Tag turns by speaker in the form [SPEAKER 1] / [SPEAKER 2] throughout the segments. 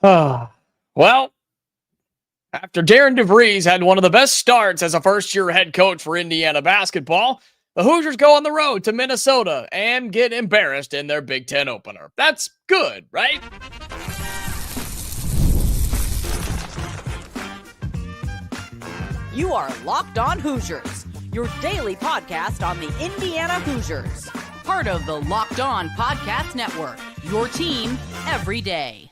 [SPEAKER 1] Well, after Darian DeVries had one of the best starts as a first-year head coach for Indiana basketball, the Hoosiers go on the road to Minnesota and get embarrassed in their Big Ten opener. That's good, right?
[SPEAKER 2] You are Locked On Hoosiers, your daily podcast on the Indiana Hoosiers. Part of the Locked On Podcast Network, your team every day.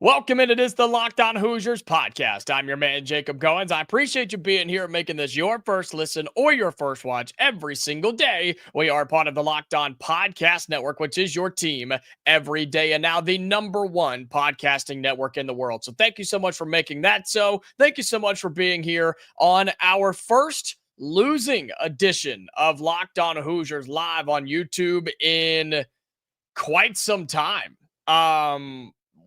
[SPEAKER 1] Welcome in. It is the Locked On Hoosiers podcast. I'm your man, Jacob Goins. I appreciate you being here and making this your first listen or your first watch every single day. We are part of the Locked On Podcast Network, which is your team every day, and now the number one podcasting network in the world. So thank you so much for making that so. Thank you so much for being here on our first losing edition of Locked On Hoosiers live on YouTube in quite some time.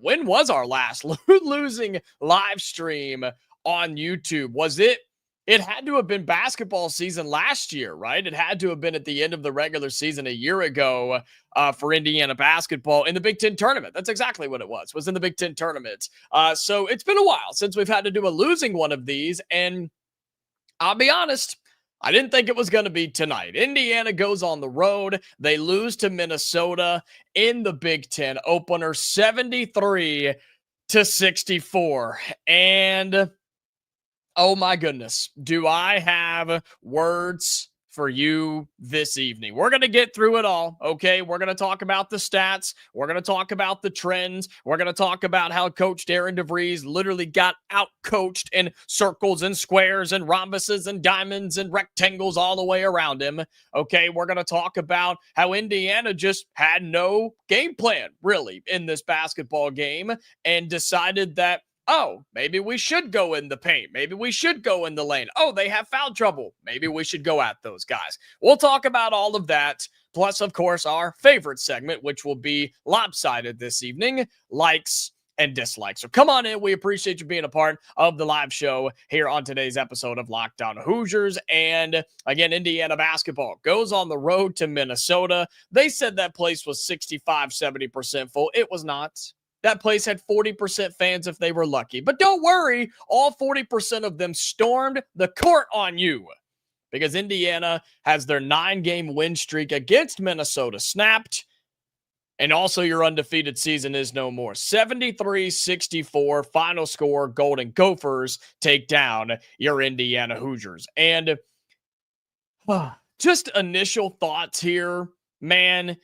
[SPEAKER 1] When was our last losing live stream on YouTube? Was it? It had to have been basketball season last year, right? It had to have been at the end of the regular season a year ago for Indiana basketball in the Big Ten tournament. That's exactly what it was in the Big Ten tournament. So it's been a while since we've had to do a losing one of these. And I'll be honest, I didn't think it was going to be tonight. Indiana goes on the road. They lose to Minnesota in the Big Ten opener, 73-64. And oh my goodness, do I have words for you this evening? We're going to get through it all, okay? We're going to talk about the stats. We're going to talk about the trends. We're going to talk about how Coach Darian DeVries literally got out-coached in circles and squares and rhombuses and diamonds and rectangles all the way around him, okay? We're going to talk about how Indiana just had no game plan, really, in this basketball game and decided that, oh, maybe we should go in the paint. Maybe we should go in the lane. Oh, they have foul trouble. Maybe we should go at those guys. We'll talk about all of that. Plus, of course, our favorite segment, which will be lopsided this evening, likes and dislikes. So come on in. We appreciate you being a part of the live show here on today's episode of Locked On Hoosiers. And again, Indiana basketball goes on the road to Minnesota. They said that place was 65-70% full. It was not. That place had 40% fans if they were lucky. But don't worry, all 40% of them stormed the court on you because Indiana has their 9-game win streak against Minnesota snapped. And also your undefeated season is no more. 73-64 final score. Golden Gophers take down your Indiana Hoosiers. And just initial thoughts here, man.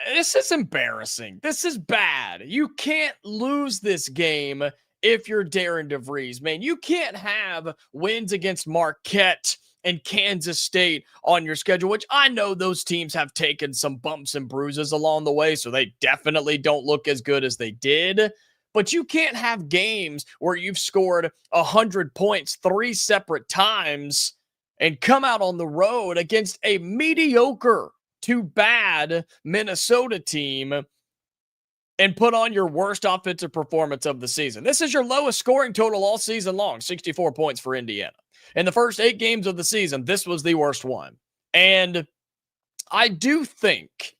[SPEAKER 1] This is embarrassing. This is bad. You can't lose this game if you're Darian DeVries, man. You can't have wins against Marquette and Kansas State on your schedule, which I know those teams have taken some bumps and bruises along the way, so they definitely don't look as good as they did. But you can't have games where you've scored 100 points 3 separate times and come out on the road against a mediocre too bad Minnesota team and put on your worst offensive performance of the season. This is your lowest scoring total all season long, 64 points for Indiana. In the first 8 games of the season, this was the worst one. And I do think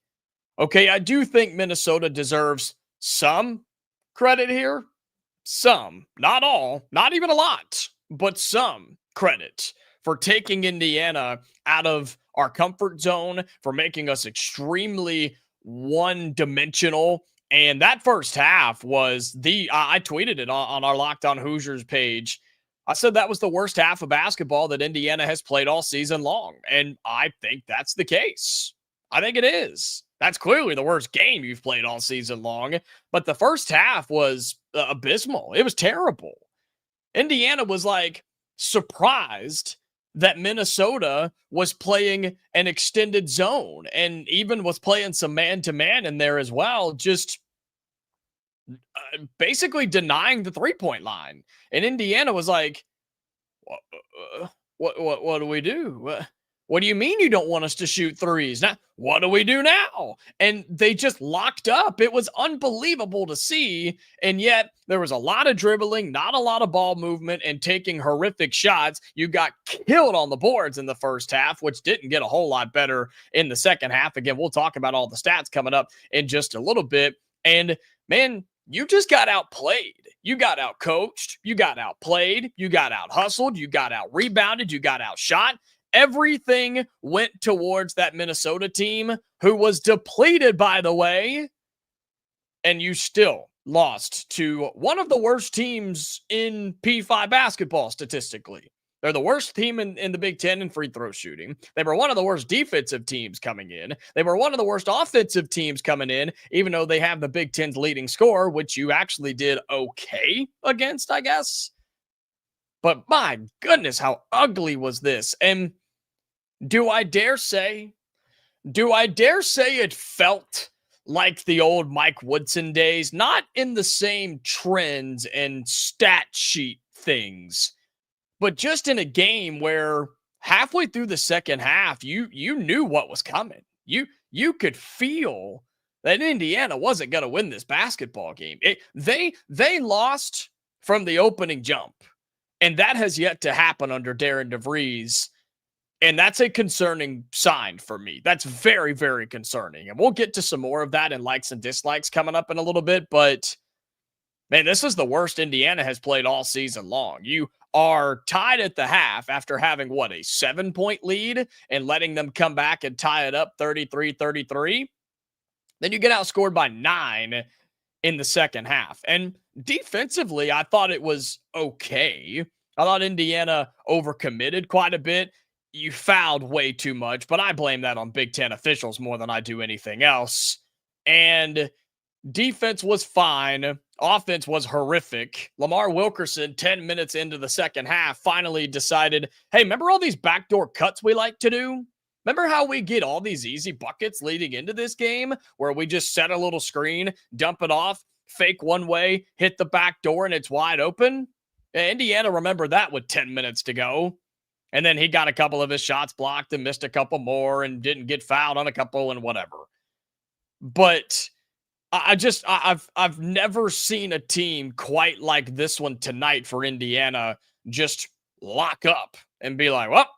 [SPEAKER 1] Minnesota deserves some credit here. Some, not all, not even a lot, but some credit for taking Indiana out of our comfort zone, for making us extremely one-dimensional. And that first half was I tweeted it on our Locked On Hoosiers page. I said that was the worst half of basketball that Indiana has played all season long. And I think that's the case. I think it is. That's clearly the worst game you've played all season long. But the first half was abysmal. It was terrible. Indiana was like surprised that Minnesota was playing an extended zone and even was playing some man-to-man in there as well, just basically denying the three-point line. And Indiana was like, what do we do? What do you mean you don't want us to shoot threes? Now, what do we do now? And they just locked up. It was unbelievable to see. And yet there was a lot of dribbling, not a lot of ball movement, and taking horrific shots. You got killed on the boards in the first half, which didn't get a whole lot better in the second half. Again, we'll talk about all the stats coming up in just a little bit. And man, you just got outplayed. You got outcoached. You got outplayed. You got out hustled. You got out rebounded. You got outshot. Everything went towards that Minnesota team, who was depleted, by the way, and you still lost to one of the worst teams in P5 basketball statistically. They're the worst team in the Big Ten in free throw shooting. They were one of the worst defensive teams coming in. They were one of the worst offensive teams coming in, even though they have the Big Ten's leading scorer, which you actually did okay against, I guess. But my goodness, how ugly was this? And do I dare say it felt like the old Mike Woodson days? Not in the same trends and stat sheet things, but just in a game where halfway through the second half, you knew what was coming. You could feel that Indiana wasn't going to win this basketball game. They lost from the opening jump, and that has yet to happen under Darian DeVries, and that's a concerning sign for me. That's very, very concerning, and we'll get to some more of that in likes and dislikes coming up in a little bit, but man, this is the worst Indiana has played all season long. You are tied at the half after having, a 7-point lead and letting them come back and tie it up 33-33. Then you get outscored by 9 in the second half. And defensively, I thought it was okay. I thought Indiana overcommitted quite a bit. You fouled way too much, but I blame that on Big Ten officials more than I do anything else. And defense was fine. Offense was horrific. Lamar Wilkerson, 10 minutes into the second half, finally decided, hey, remember all these backdoor cuts we like to do? Remember how we get all these easy buckets leading into this game where we just set a little screen, dump it off, fake one way, hit the back door, and it's wide open? Indiana remembered that with 10 minutes to go. And then he got a couple of his shots blocked and missed a couple more and didn't get fouled on a couple and whatever. But I've never seen a team quite like this one tonight for Indiana just lock up and be like, well,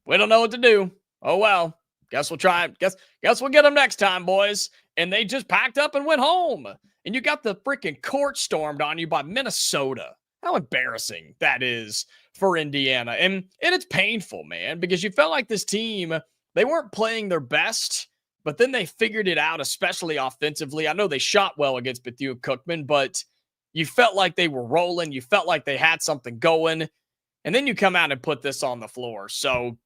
[SPEAKER 1] we don't know what to do. Oh, well, guess we'll try. Guess we'll get them next time, boys. And they just packed up and went home. And you got the freaking court stormed on you by Minnesota. How embarrassing that is for Indiana. And it's painful, man, because you felt like this team, they weren't playing their best. But then they figured it out, especially offensively. I know they shot well against Bethune-Cookman, but you felt like they were rolling. You felt like they had something going. And then you come out and put this on the floor. So,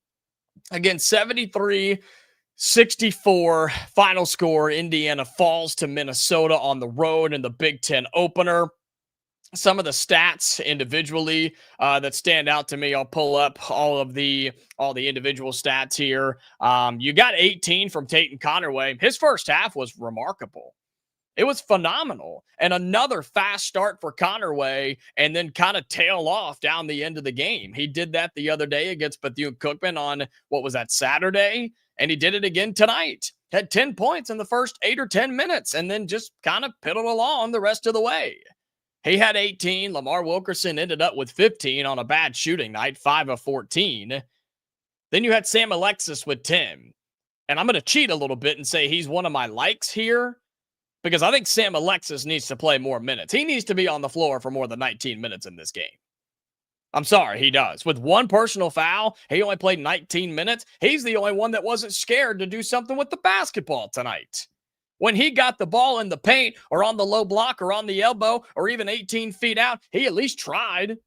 [SPEAKER 1] again, 73-64 final score. Indiana falls to Minnesota on the road in the Big Ten opener. Some of the stats individually that stand out to me, I'll pull up all the individual stats here. You got 18 from Tayton Conerway. His first half was remarkable. It was phenomenal. And another fast start for Conerway and then kind of tail off down the end of the game. He did that the other day against Bethune-Cookman on, Saturday? And he did it again tonight. Had 10 points in the first 8 or 10 minutes and then just kind of piddled along the rest of the way. He had 18. Lamar Wilkerson ended up with 15 on a bad shooting night, 5 of 14. Then you had Sam Alexis with 10. And I'm going to cheat a little bit and say he's one of my likes here because I think Sam Alexis needs to play more minutes. He needs to be on the floor for more than 19 minutes in this game. I'm sorry, he does. With one personal foul, he only played 19 minutes. He's the only one that wasn't scared to do something with the basketball tonight. When he got the ball in the paint or on the low block or on the elbow or even 18 feet out, he at least tried.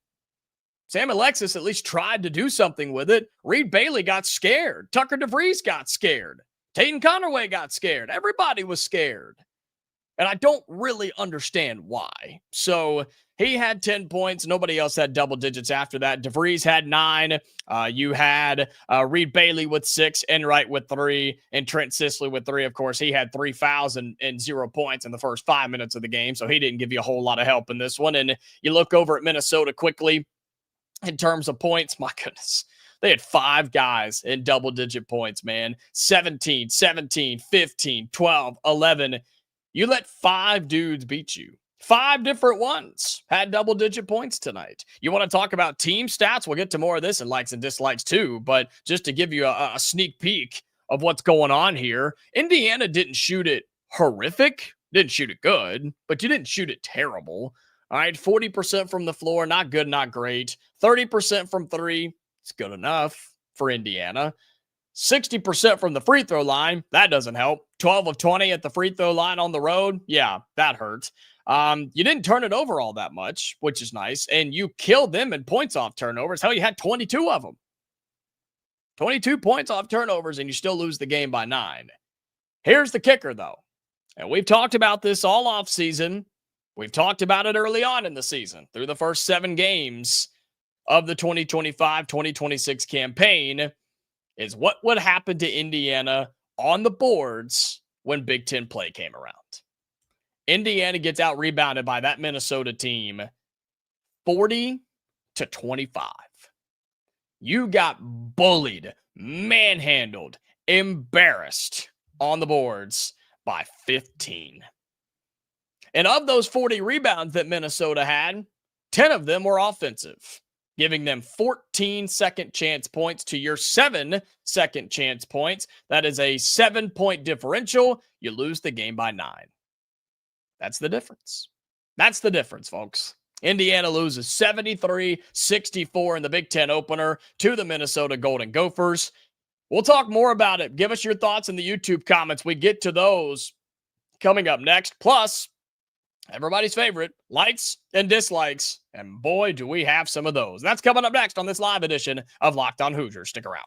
[SPEAKER 1] Sam Alexis at least tried to do something with it. Reed Bailey got scared. Tucker DeVries got scared. Tayton Conerway got scared. Everybody was scared. And I don't really understand why. So he had 10 points. Nobody else had double digits after that. DeVries had 9. You had Reed Bailey with 6, Enright with 3, and Trent Sisley with 3. Of course, he had 3 fouls and 0 points in the first 5 minutes of the game, so he didn't give you a whole lot of help in this one. And you look over at Minnesota quickly in terms of points. My goodness. They had 5 guys in double-digit points, man. 17, 17, 15, 12, 11. You let 5 dudes beat you. 5 different ones had double-digit points tonight. You want to talk about team stats? We'll get to more of this in likes and dislikes too, but just to give you a sneak peek of what's going on here, Indiana didn't shoot it horrific, Didn't shoot it good, but you didn't shoot it terrible. All right, 40% from the floor, not good, not great. 30% from three, it's good enough for Indiana. 60% from the free throw line, that doesn't help. 12 of 20 at the free throw line on the road, yeah, that hurt. You didn't turn it over all that much, which is nice, and you killed them in points off turnovers. Hell, you had 22 of them. 22 points off turnovers, and you still lose the game by 9. Here's the kicker, though, and we've talked about this all offseason. We've talked about it early on in the season through the first 7 games of the 2025-2026 campaign is what would happen to Indiana on the boards when Big Ten play came around. Indiana gets out rebounded by that Minnesota team 40-25. You got bullied, manhandled, embarrassed on the boards by 15. And of those 40 rebounds that Minnesota had, 10 of them were offensive, giving them 14 second chance points to your 7 second chance points. That is a 7-point differential. You lose the game by 9. That's the difference. That's the difference, folks. Indiana loses 73-64 in the Big Ten opener to the Minnesota Golden Gophers. We'll talk more about it. Give us your thoughts in the YouTube comments. We get to those coming up next. Plus, everybody's favorite, likes and dislikes. And boy, do we have some of those. That's coming up next on this live edition of Locked On Hoosiers. Stick around.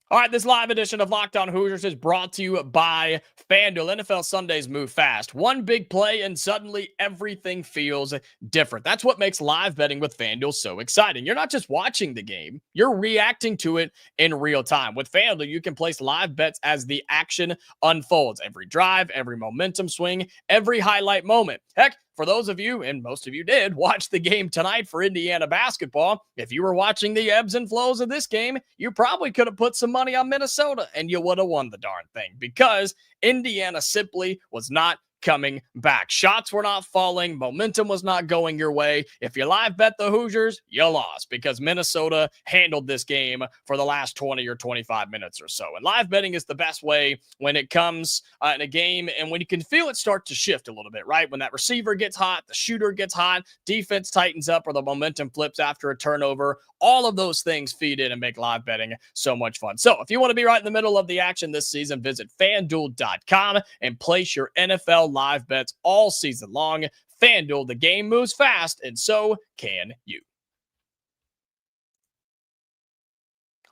[SPEAKER 1] All right, this live edition of Locked On Hoosiers is brought to you by FanDuel. NFL Sundays move fast. One big play and suddenly everything feels different. That's what makes live betting with FanDuel so exciting. You're not just watching the game, you're reacting to it in real time. With FanDuel, you can place live bets as the action unfolds. Every drive, every momentum swing, every highlight moment. Heck, for those of you, and most of you did, watch the game tonight for Indiana basketball. If you were watching the ebbs and flows of this game, you probably could have put some money on Minnesota and you would have won the darn thing because Indiana simply was not coming back. Shots were not falling. Momentum was not going your way. If you live bet the Hoosiers, you lost because Minnesota handled this game for the last 20 or 25 minutes or so. And live betting is the best way when it comes in a game and when you can feel it start to shift a little bit, right? When that receiver gets hot, the shooter gets hot, defense tightens up, or the momentum flips after a turnover. All of those things feed in and make live betting so much fun. So if you want to be right in the middle of the action this season, visit FanDuel.com and place your NFL live bets all season long. FanDuel, the game moves fast, and so can you.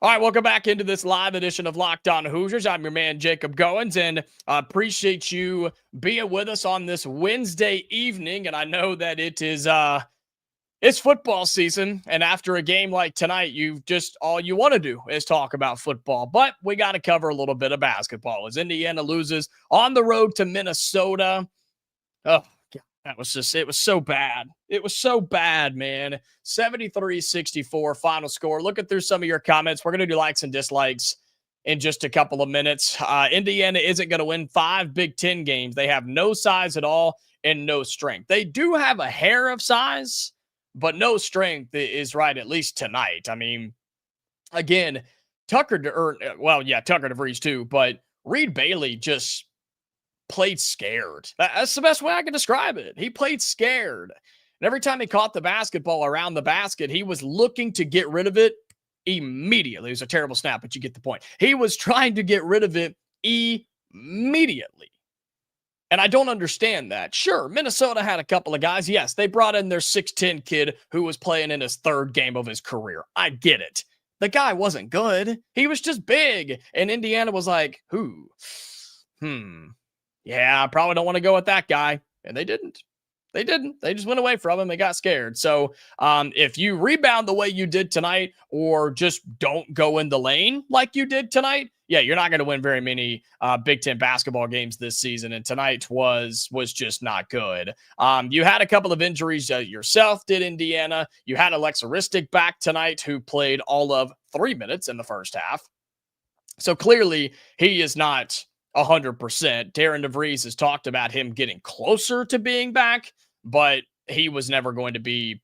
[SPEAKER 1] All right, welcome back into this live edition of Locked On Hoosiers. I'm your man, Jacob Goins, and I appreciate you being with us on this Wednesday evening. And I know that it is it's football season, and after a game like tonight, all you want to do is talk about football. But we got to cover a little bit of basketball as Indiana loses on the road to Minnesota. Oh, God, it was so bad. It was so bad, man. 73-64 final score. Looking through some of your comments, we're going to do likes and dislikes in just a couple of minutes. Indiana isn't going to win 5 Big Ten games. They have no size at all and no strength. They do have a hair of size, but no strength is right, at least tonight. I mean, again, Tucker DeVries too, but Reed Bailey just played scared. That's the best way I can describe it. He played scared. And every time he caught the basketball around the basket, he was looking to get rid of it immediately. It was a terrible snap, but you get the point. He was trying to get rid of it immediately. And I don't understand that. Sure, Minnesota had a couple of guys. Yes, they brought in their 6'10 kid who was playing in his 3rd game of his career. I get it. The guy wasn't good. He was just big. And Indiana was like, who? Yeah, I probably don't want to go with that guy. And they didn't. They didn't. They just went away from him. They got scared. So if you rebound the way you did tonight or just don't go in the lane like you did tonight, yeah, you're not going to win very many Big Ten basketball games this season. And tonight was just not good. You had a couple of injuries yourself, did Indiana. You had Alexis back tonight, who played all of 3 minutes in the first half. So clearly he is not 100%. Darian DeVries has talked about him getting closer to being back, but he was never going to be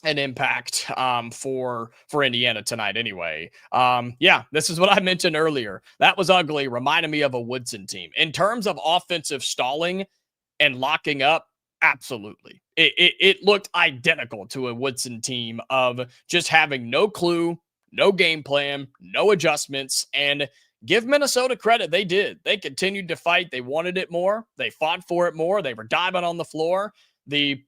[SPEAKER 1] an impact for Indiana tonight anyway. Yeah, this is what I mentioned earlier. That was ugly, reminded me of a Woodson team. In terms of offensive stalling and locking up, absolutely. It looked identical to a Woodson team of just having no clue, no game plan, no adjustments, and give Minnesota credit. They did. They continued to fight. They wanted it more. They fought for it more. They were diving on the floor. The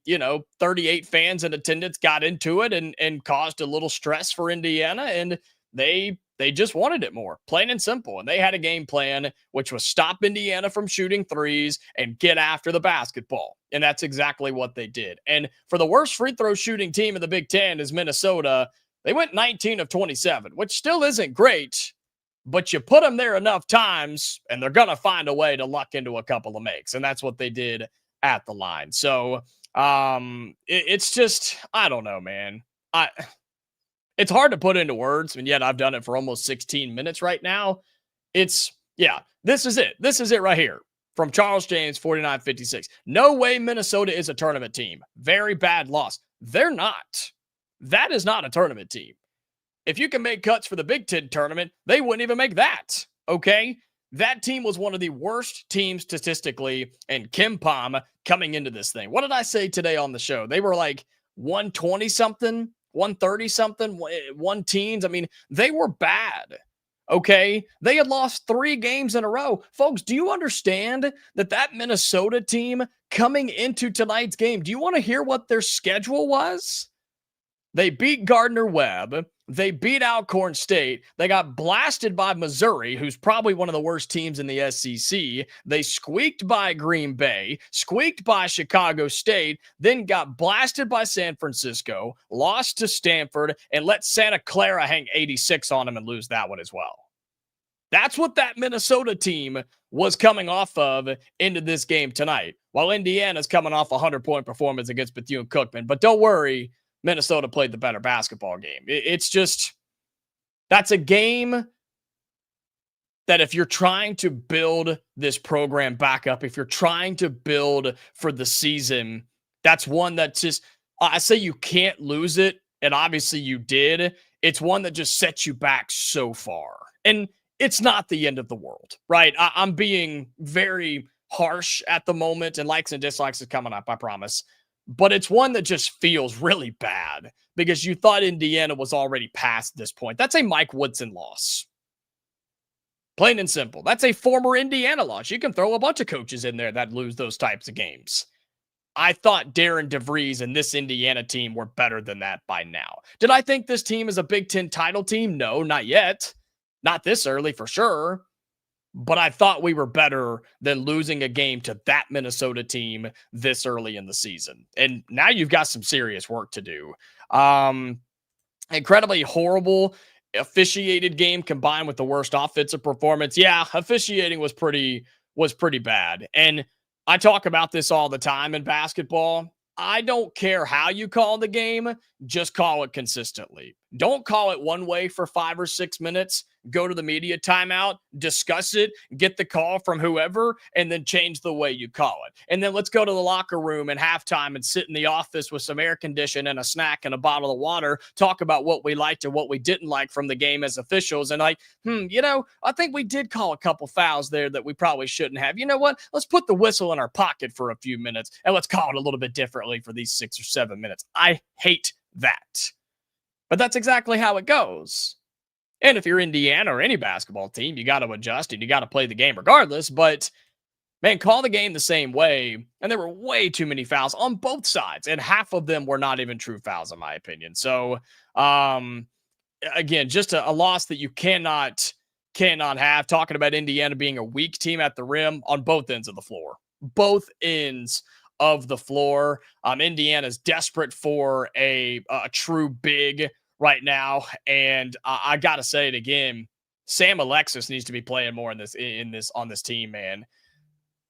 [SPEAKER 1] 38 fans in attendance got into it and caused a little stress for Indiana, and they just wanted it more, plain and simple. And they had a game plan, which was stop Indiana from shooting threes and get after the basketball. And that's exactly what they did. And for the worst free throw shooting team in the Big Ten is Minnesota. They went 19 of 27, which still isn't great, but you put them there enough times and they're going to find a way to luck into a couple of makes. And that's what they did at the line. So it's just, I don't know, man. It's hard to put into words, and yet I've done it for almost 16 minutes right now. This is it. This is it right here from Charles James, 4956. No way Minnesota is a tournament team. Very bad loss. They're not. That is not a tournament team. If you can make cuts for the Big Ten tournament, they wouldn't even make that. Okay? That team was one of the worst teams statistically in KenPom coming into this thing. What did I say today on the show? They were like 120-something, 130-something, 1-teens. I mean, they were bad, okay? They had lost 3 games in a row. Folks, do you understand that Minnesota team coming into tonight's game, do you want to hear what their schedule was? They beat Gardner-Webb. They beat Alcorn State. They got blasted by Missouri, who's probably one of the worst teams in the SEC. They squeaked by Green Bay, squeaked by Chicago State, then got blasted by San Francisco, lost to Stanford, and let Santa Clara hang 86 on them and lose that one as well. That's what that Minnesota team was coming off of into this game tonight, while Indiana's coming off a 100-point performance against Bethune-Cookman. But don't worry, Minnesota played the better basketball game. It's just, that's a game that if you're trying to build this program back up, if you're trying to build for the season, that's one that's just, I say you can't lose it, and obviously you did. It's one that just sets you back so far. And it's not the end of the world, right? I'm being very harsh at the moment, and likes and dislikes is coming up, I promise. But it's one that just feels really bad because you thought Indiana was already past this point. That's a Mike Woodson loss. Plain and simple. That's a former Indiana loss. You can throw a bunch of coaches in there that lose those types of games. I thought Darian DeVries and this Indiana team were better than that by now. Did I think this team is a Big Ten title team? No, not yet. Not this early for sure. But I thought we were better than losing a game to that Minnesota team this early in the season. And now you've got some serious work to do. Incredibly horrible officiated game combined with the worst offensive performance. Yeah, officiating was pretty bad. And I talk about this all the time in basketball. I don't care how you call the game, just call it consistently. Don't call it one way for 5 or 6 minutes. Go to the media timeout, discuss it, get the call from whoever, and then change the way you call it. And then let's go to the locker room at halftime and sit in the office with some air condition and a snack and a bottle of water, talk about what we liked and what we didn't like from the game as officials. And like, I think we did call a couple fouls there that we probably shouldn't have. You know what? Let's put the whistle in our pocket for a few minutes and let's call it a little bit differently for these 6 or 7 minutes. I hate that. But that's exactly how it goes. And if you're Indiana or any basketball team, you got to adjust and you got to play the game regardless. But, man, call the game the same way. And there were way too many fouls on both sides. And half of them were not even true fouls, in my opinion. So, again, just a loss that you cannot have. Talking about Indiana being a weak team at the rim on both ends of the floor. Both ends of the floor. Indiana's desperate for a true big right now, and I gotta say it again. Sam Alexis needs to be playing more on this team, man.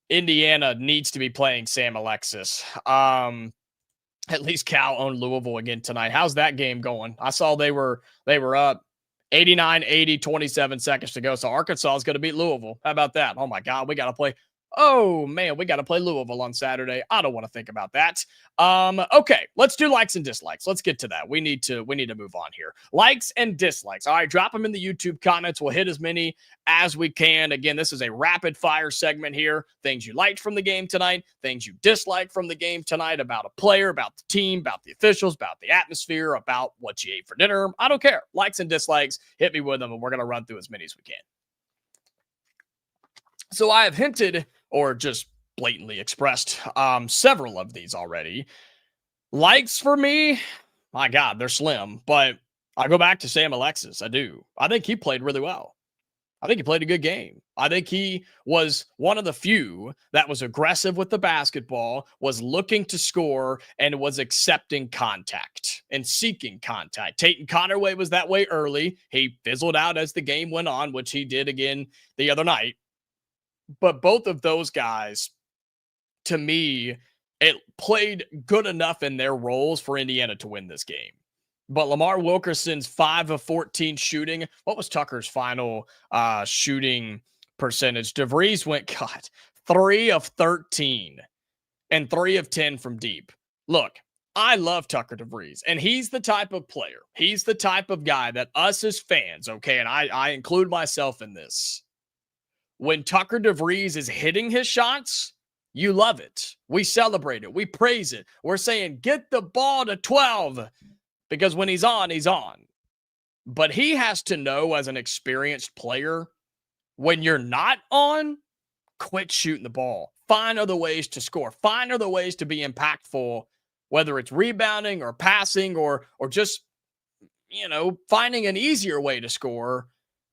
[SPEAKER 1] Indiana needs to be playing Sam Alexis. At least Cal owned Louisville again tonight. How's that game going? I saw they were up 89-80, 27 seconds to go. So Arkansas is going to beat Louisville. How about that? Oh my God, we got to play Oh man, we got to play Louisville on Saturday. I don't want to think about that. Okay, let's do likes and dislikes. Let's get to that. We need to move on here. Likes and dislikes. All right, drop them in the YouTube comments. We'll hit as many as we can. Again, this is a rapid fire segment here. Things you liked from the game tonight, things you disliked from the game tonight, about a player, about the team, about the officials, about the atmosphere, about what you ate for dinner. I don't care. Likes and dislikes, hit me with them, and we're going to run through as many as we can. So I have hinted or just blatantly expressed several of these already. Likes for me, my God, they're slim, but I go back to Sam Alexis. I do. I think he played really well. I think he played a good game. I think he was one of the few that was aggressive with the basketball, was looking to score, and was accepting contact and seeking contact. Tayton Conerway was that way early. He fizzled out as the game went on, which he did again the other night. But both of those guys, to me, it played good enough in their roles for Indiana to win this game. But Lamar Wilkerson's 5 of 14 shooting. What was Tucker's final shooting percentage? DeVries went, 3 of 13 and 3 of 10 from deep. Look, I love Tucker DeVries, and he's the type of player. He's the type of guy that us as fans, okay, and I include myself in this. When Tucker DeVries is hitting his shots, you love it. We celebrate it. We praise it. We're saying, get the ball to 12, because when he's on, he's on. But he has to know, as an experienced player, when you're not on, quit shooting the ball. Find other ways to score. Find other ways to be impactful, whether it's rebounding or passing or just, finding an easier way to score.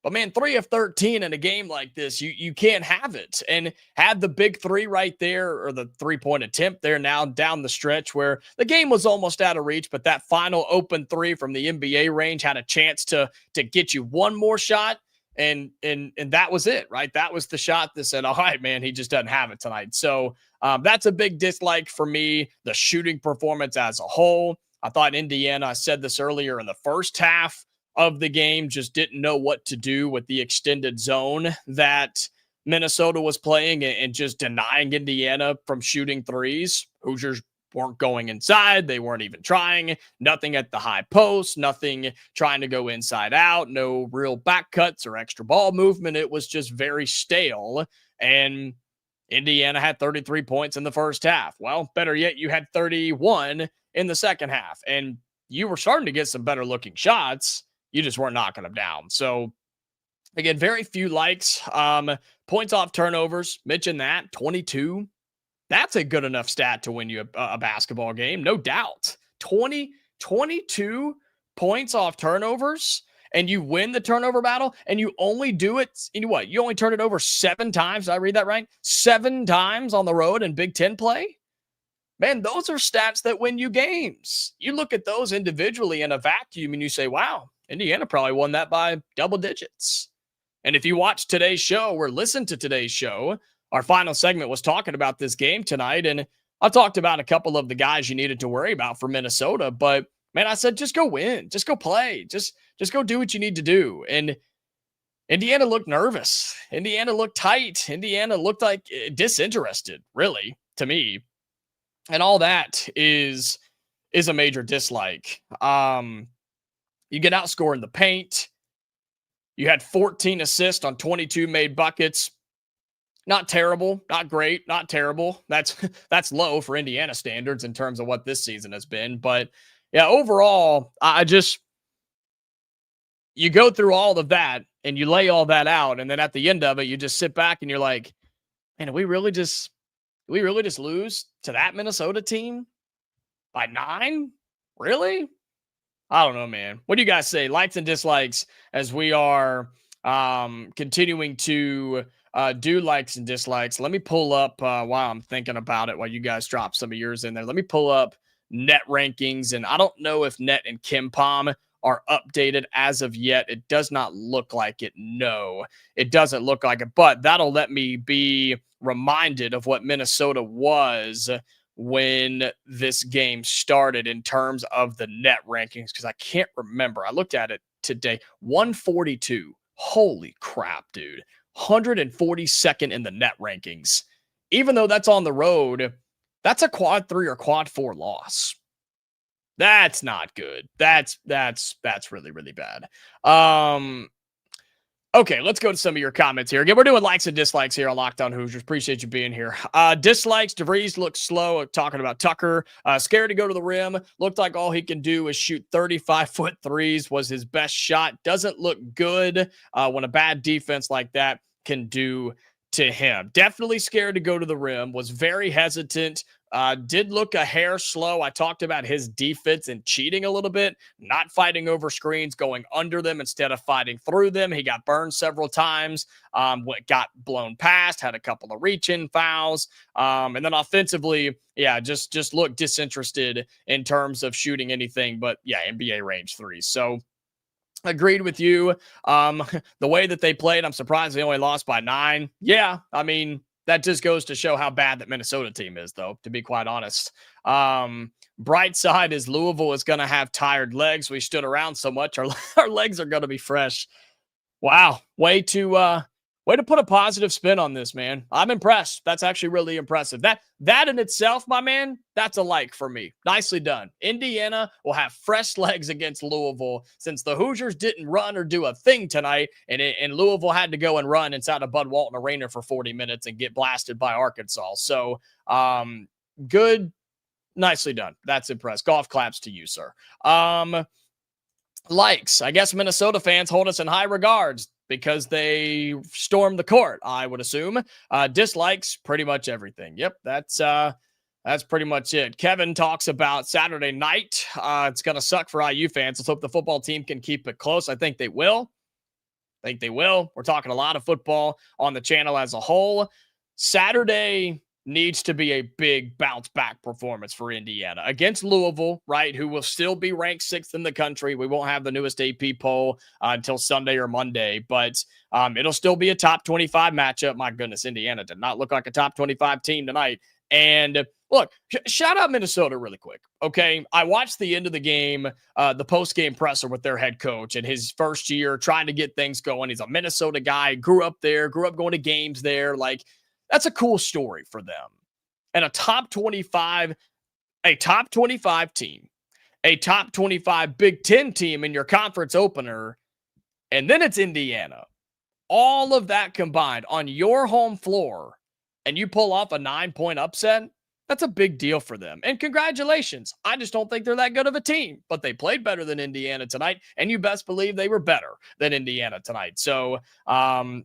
[SPEAKER 1] But man, 3 of 13 in a game like this, you can't have it. And had the big three right there, or the 3-point attempt there now down the stretch where the game was almost out of reach, but that final open three from the NBA range had a chance to get you one more shot. And that was it, right? That was the shot that said, all right, man, he just doesn't have it tonight. So that's a big dislike for me. The shooting performance as a whole. I thought Indiana, I said this earlier, in the first half of the game, just didn't know what to do with the extended zone that Minnesota was playing and just denying Indiana from shooting threes. Hoosiers weren't going inside. They weren't even trying. Nothing at the high post, nothing trying to go inside out, no real back cuts or extra ball movement. It was just very stale. And Indiana had 33 points in the first half. Well, better yet, you had 31 in the second half. And you were starting to get some better looking shots. You just weren't knocking them down. So, again, very few likes. Points off turnovers, mentioned that, 22. That's a good enough stat to win you a basketball game, no doubt. 22 points off turnovers, and you win the turnover battle, and you only do it, you only turn it over 7 times. Did I read that right? 7 times on the road in Big Ten play? Man, those are stats that win you games. You look at those individually in a vacuum, and you say, wow, Indiana probably won that by double digits. And if you watch today's show or listen to today's show, our final segment was talking about this game tonight. And I talked about a couple of the guys you needed to worry about for Minnesota. But, man, I said, just go win. Just go play. Just go do what you need to do. And Indiana looked nervous. Indiana looked tight. Indiana looked like disinterested, really, to me. And all that is a major dislike. You get outscored in the paint. You had 14 assists on 22 made buckets. Not terrible, not great, not terrible. That's low for Indiana standards in terms of what this season has been. But yeah, overall, you go through all of that and you lay all that out, and then at the end of it, you just sit back and you're like, man, did we really just lose to that Minnesota team by 9? Really? I don't know, man. What do you guys say? Likes and dislikes as we are continuing to do likes and dislikes. Let me pull up while I'm thinking about it, while you guys drop some of yours in there. Let me pull up net rankings. And I don't know if net and KenPom are updated as of yet. It does not look like it. No, it doesn't look like it. But that'll let me be reminded of what Minnesota was when this game started in terms of the net rankings, because I can't remember. I looked at it today. 142. Holy crap, dude. 142nd in the net rankings. even though that's on the road, that's a quad 3 or quad 4 loss. That's not good. That's really, really bad. Okay, let's go to some of your comments here. Again, we're doing likes and dislikes here on Locked On Hoosiers. Appreciate you being here. Dislikes, DeVries looks slow. Talking about Tucker. Scared to go to the rim. Looked like all he can do is shoot 35-foot threes. Was his best shot. Doesn't look good when a bad defense like that can do to him. Definitely scared to go to the rim. Was very hesitant. Did look a hair slow. I talked about his defense and cheating a little bit, not fighting over screens, going under them instead of fighting through them. He got burned several times, got blown past, had a couple of reach-in fouls. And then offensively, yeah, just looked disinterested in terms of shooting anything but, yeah, NBA range threes. So agreed with you. The way that they played, I'm surprised they only lost by 9. Yeah, I mean, that just goes to show how bad that Minnesota team is, though, to be quite honest. Bright side is Louisville is going to have tired legs. We stood around so much. Our legs are going to be fresh. Wow. Way to put a positive spin on this, man. I'm impressed. That's actually really impressive. That in itself, my man, that's a like for me. Nicely done. Indiana will have fresh legs against Louisville since the Hoosiers didn't run or do a thing tonight, and Louisville had to go and run inside of Bud Walton Arena for 40 minutes and get blasted by Arkansas. So, good. Nicely done. That's impressed. Golf claps to you, sir. Likes. I guess Minnesota fans hold us in high regards because they stormed the court, I would assume. Dislikes, pretty much everything. Yep, that's pretty much it. Kevin talks about Saturday night. It's going to suck for IU fans. Let's hope the football team can keep it close. I think they will. We're talking a lot of football on the channel as a whole. Saturday needs to be a big bounce back performance for Indiana against Louisville, right? Who will still be ranked 6th in the country. We won't have the newest AP poll until Sunday or Monday, but it'll still be a top 25 matchup. My goodness, Indiana did not look like a top 25 team tonight. And look, shout out Minnesota really quick. Okay. I watched the end of the game, the post-game presser with their head coach in his first year trying to get things going. He's a Minnesota guy, grew up going to games there. Like, that's a cool story for them. And a top 25 team, a top 25 Big Ten team in your conference opener, and then it's Indiana. All of that combined on your home floor, and you pull off a 9-point upset, that's a big deal for them. And congratulations. I just don't think they're that good of a team, but they played better than Indiana tonight, and you best believe they were better than Indiana tonight. So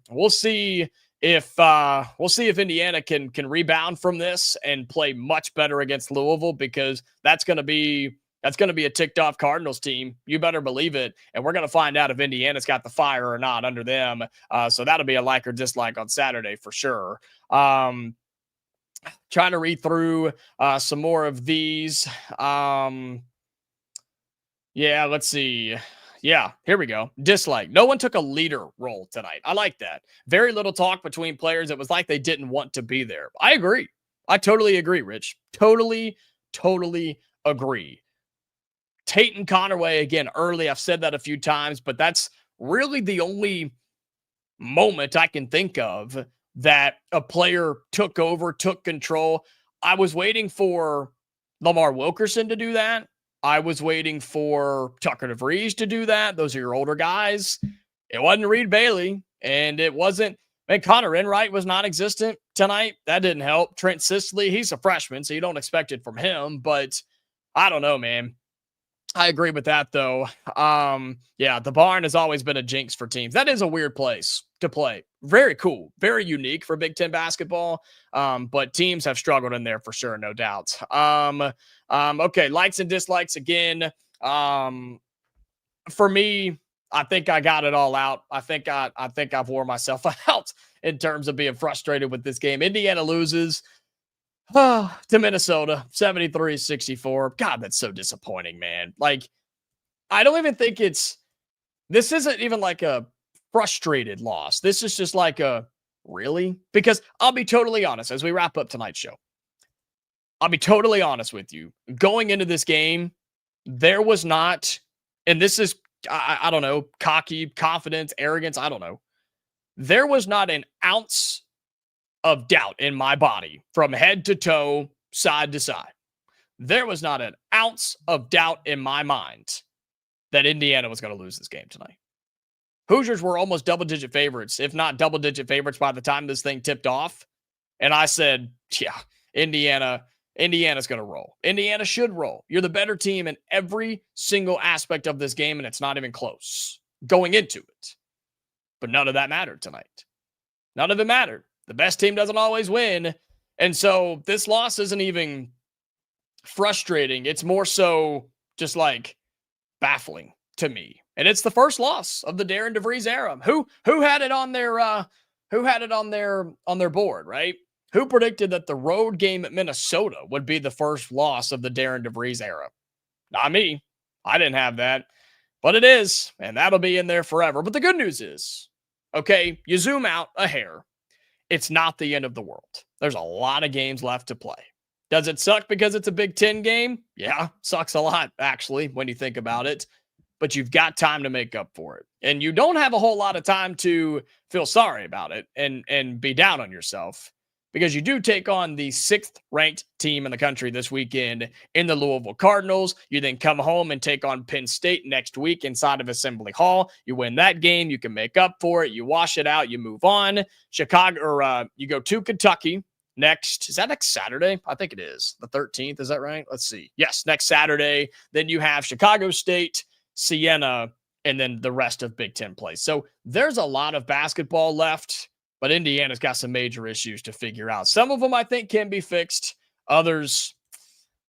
[SPEAKER 1] we'll see if Indiana can rebound from this and play much better against Louisville, because that's going to be a ticked off Cardinals team. You better believe it. And we're going to find out if Indiana's got the fire or not under them. So that'll be a like or dislike on Saturday for sure. Trying to read through some more of these. Yeah, let's see. Yeah, here we go. Dislike. No one took a leader role tonight. I like that. Very little talk between players. It was like they didn't want to be there. I agree. I totally agree, Rich. Totally agree. Tayton Conerway, again, early. I've said that a few times, but that's really the only moment I can think of that a player took over, took control. I was waiting for Lamar Wilkerson to do that. I was waiting for Tucker DeVries to do that. Those are your older guys. It wasn't Reed Bailey, and it wasn't, Connor Enright was non-existent tonight. That didn't help. Trent Sisley, he's a freshman, so you don't expect it from him, but I don't know, man. I agree with that, though. Yeah, the barn has always been a jinx for teams. That is a weird place to play. Very cool. Very unique for Big Ten basketball. But teams have struggled in there for sure, no doubt. Okay, likes and dislikes again. For me, I think I got it all out. I think I've wore myself out in terms of being frustrated with this game. Indiana loses to Minnesota, 73-64. God, that's so disappointing, man. Like, I don't even think this isn't even like a frustrated loss. This is just like a, really? Because I'll be totally honest, as we wrap up tonight's show, I'll be totally honest with you. Going into this game, there was not, and this is, I don't know, cocky, confidence, arrogance, I don't know. There was not an ounce of doubt in my body from head to toe, side to side. There was not an ounce of doubt in my mind that Indiana was going to lose this game tonight. Hoosiers were almost double-digit favorites, if not double-digit favorites by the time this thing tipped off. And I said, yeah, Indiana's going to roll. Indiana should roll. You're the better team in every single aspect of this game, and it's not even close going into it. But none of that mattered tonight. None of it mattered. The best team doesn't always win. And so this loss isn't even frustrating. It's more so just like baffling to me. And it's the first loss of the Darian DeVries era. Who had it on their board, right? Who predicted that the road game at Minnesota would be the first loss of the Darian DeVries era? Not me. I didn't have that. But it is, and that'll be in there forever. But the good news is, okay, you zoom out a hair, it's not the end of the world. There's a lot of games left to play. Does it suck because it's a Big Ten game? Yeah, sucks a lot, actually, when you think about it. But you've got time to make up for it. And you don't have a whole lot of time to feel sorry about it and be down on yourself, because you do take on the 6th ranked team in the country this weekend in the Louisville Cardinals. You then come home and take on Penn State next week inside of Assembly Hall. You win that game. You can make up for it. You wash it out. You move on. You go to Kentucky next. Is that next Saturday? I think it is. The 13th. Is that right? Let's see. Yes, next Saturday. Then you have Chicago State, Siena, and then the rest of Big Ten play. So there's a lot of basketball left, but Indiana's got some major issues to figure out. Some of them I think can be fixed. Others,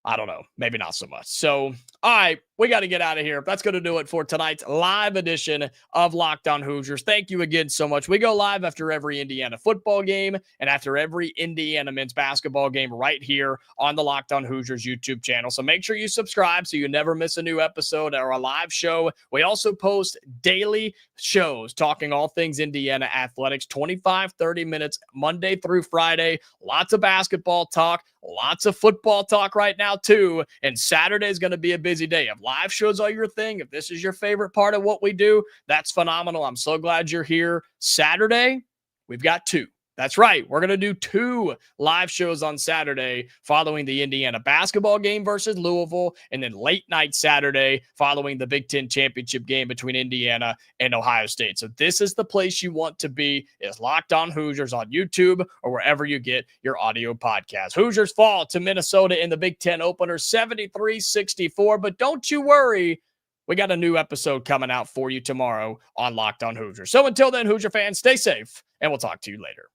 [SPEAKER 1] I don't know, maybe not so much. So, all right, we got to get out of here. That's going to do it for tonight's live edition of Locked On Hoosiers. Thank you again so much. We go live after every Indiana football game and after every Indiana men's basketball game right here on the Locked On Hoosiers YouTube channel. So make sure you subscribe so you never miss a new episode or a live show. We also post daily shows talking all things Indiana athletics, 25, 30 minutes, Monday through Friday. Lots of basketball talk, lots of football talk right now too. And Saturday is going to be a busy day. If live shows are your thing, if this is your favorite part of what we do, that's phenomenal. I'm so glad you're here. Saturday, we've got 2. That's right. We're going to do 2 live shows on Saturday following the Indiana basketball game versus Louisville, and then late night Saturday following the Big Ten championship game between Indiana and Ohio State. So this is the place you want to be, is Locked On Hoosiers on YouTube or wherever you get your audio podcast. Hoosiers fall to Minnesota in the Big Ten opener 73-64, but don't you worry. We got a new episode coming out for you tomorrow on Locked On Hoosiers. So until then, Hoosier fans, stay safe, and we'll talk to you later.